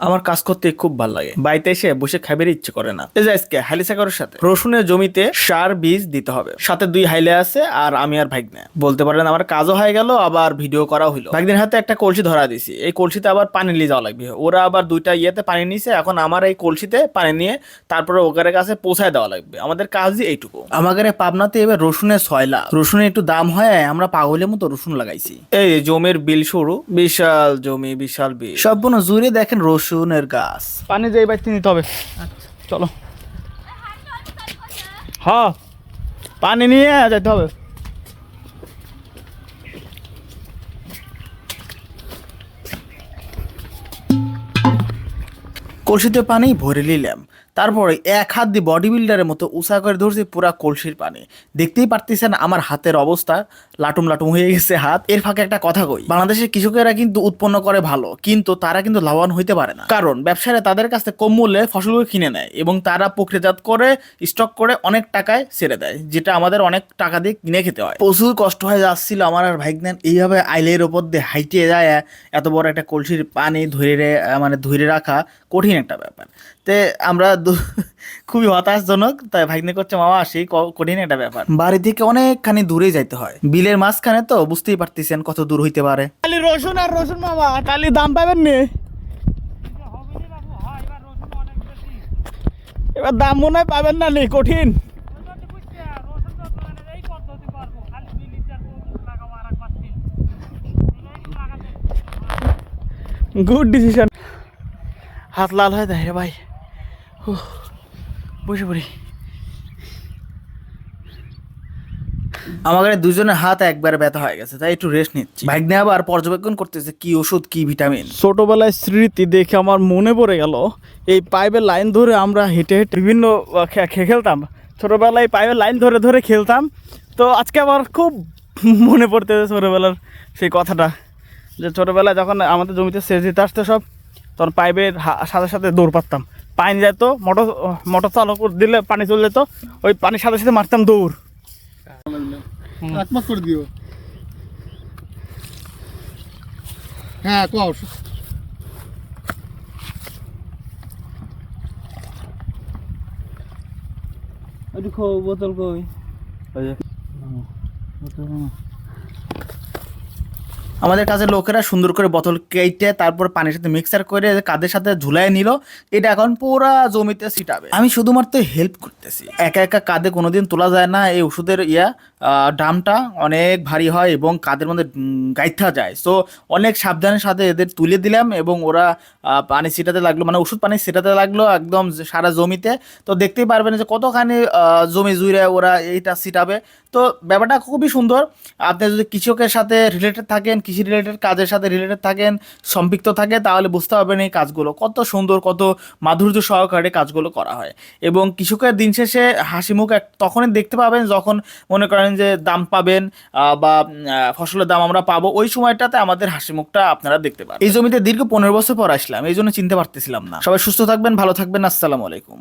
আমার কাজ করতে খুব ভালো লাগে, বাড়িতে এসে বসে খাইবার ইচ্ছে করে না। এই যে আজকে হাইলিসা করার সাথে রসুনের জমিতে সার বীজ দিতে হবে, সাথে 2 হাইলে আছে আর আমি আর ভাগ্নে। বলতে পারেন আমার কাজও হয়ে গেল, আবার ভিডিও করা হইলো। ভাগ্নের হাতে একটা কলসি ধরা দিছি, এই কলসিতে আবার পানি নিয়ে যাওয়া লাগবে। ওরা আবার 2টা ইয়েতে পানি নিছে, এখন আমার এই কলসিতে পানি নিয়ে তারপরে ওগারের কাছে পৌঁছায় দেওয়া লাগবে। আমাদের কাজই এইটুকু। আমাদের পাবনাতে এবার রসুনের 6 লাখ, রসুনের একটু দাম হয়, আমরা পাগলের মতো রসুন লাগাইছি। এই জমির বিল শুরু, বিশাল জমি বিশাল বিল, সম্পূর্ণ জুড়ে দেখেন রসুনের গাছ। পানি যেই বাইতে নিতে হবে। চলো, হ্যাঁ পানি নিয়ে যেতে হবে। কলসিতে পানি ভরে নিলাম, তারপরে 1 হাত দিয়ে বডি বিল্ডারের মতো উঁচা করে ধরছি পুরা কলসির পানি। দেখতেই পারতেছেন আমার হাতের অবস্থা, লাটুম লাটুম হয়ে গেছে হাত। এর ফাঁকে একটা কথা কই, বাংলাদেশের কৃষকেরা কিন্তু উৎপন্ন করে ভালো, কিন্তু তারা কিন্তু লাভবান হইতে পারে না। কারণ ব্যবসায়ীরা তাদের কাছে কম মূল্যে ফসলগুলো কিনে নেয় এবং তারা প্রক্রিয়াজাত করে স্টক করে অনেক টাকায় ছেড়ে দেয়, যেটা আমাদের অনেক টাকা দিয়ে কিনে খেতে হয়। প্রচুর কষ্ট হয়ে যাচ্ছিল আমার আর ভাইগনান এইভাবে আইলের ওপর দিয়ে হাইটে যায়। এত বড় একটা কলসির পানি ধরে রাখা কঠিন একটা ব্যাপার। তে আমরা খুবই হতাশজনক। তাই ভাগ্নে করছে মামা সেই কঠিন একটা ব্যাপার, বাড়ি থেকে অনেকখানি দূরে যাইতে হয়, বিলের মাঝখানে তো বুঝতেই পারতেছেন কত দূর হইতে পারে। খালি রসুন আর রসুন মামা, খালি দাম পাবেন নি এবার, দাম মনে হয় পাবেন না, নি কঠিন। Good decision. হাত লাল হয়ে যায় রে ভাই, বসে পড়ি। আমাদের দুজনের হাত একবারে ব্যথা হয়ে গেছে, তাই একটু রেস্ট নিচ্ছি। ভাগ্নে আবার পর্যবেক্ষণ করতেছে কি ওষুধ কি ভিটামিন। ছোটবেলায় স্মৃতি দেখে আমার মনে পড়ে গেল, এই পাইপের লাইন ধরে আমরা হেঁটে হেঁটে বিভিন্ন খেলতাম। ছোটবেলায় পাইপের লাইন ধরে ধরে খেলতাম। তো আজকে আমার খুব মনে পড়তেছে ছোটবেলার সেই কথাটা, যে ছোটবেলায় যখন আমাদের জমিতে সেচ দিতে আসতো সব, তখন পাইপের সাথে সাথে দৌড় পারতাম। পানি যেত, মোটর চালু করে দিলে পানি চলে যেত, ওই পানির সাথে সাথে মারতাম দৌড়। একমাস করে দিও। হ্যাঁ কও। বোতল কই? আমাদের কাজের লোকেরা সুন্দর করে বোতল কেটে তারপর পানির সাথে মিক্সার করে কাদের সাথে ঝুলাই নিল, এটা এখন পুরা জমিতে ছিটাবে। আমি শুধুমাত্র হেল্প করতেছি, একা একা কাঁধে কোনোদিন তোলা যায় না। এই ওষুধের ড্রামটা অনেক ভারী হয় এবং কাঁধের মধ্যে গাইথা যায়। সো অনেক সাবধানের সাথে এদের তুলে দিলাম এবং ওরা পানি ছিটাতে লাগলো, মানে ওষুধ পানি ছিটাতে লাগলো একদম সারা জমিতে। তো দেখতেই পারবেন যে কতখানি জমি জুড়ে ওরা এইটা ছিটাবে। তো ব্যাপারটা খুবই সুন্দর। আপনি যদি কৃষকের সাথে রিলেটেড থাকেন, কৃষি রিলেটেড কাজের সাথে রিলেটেড থাকেন, সম্পৃক্ত থাকে, তাহলে বুঝতে পারবেন এই কাজগুলো কত সুন্দর, কত মাধুর্য সহকারে কাজগুলো করা হয়। এবং কৃষকের দিন শেষে হাসি মুখ তখনই দেখতে পাবেন যখন মনে করেন যে দাম পাবেন বা ফসলের দাম আমরা পাবো, ওই সময়টাতে আমাদের হাসি মুখটা আপনারা দেখতে পাবেন। এই জমিতে দীর্ঘ 15 বছর পর আসলাম, এই জন্য চিনতে পারতেছিলাম না। সবাই সুস্থ থাকবেন, ভালো থাকবেন, আসসালামু আলাইকুম।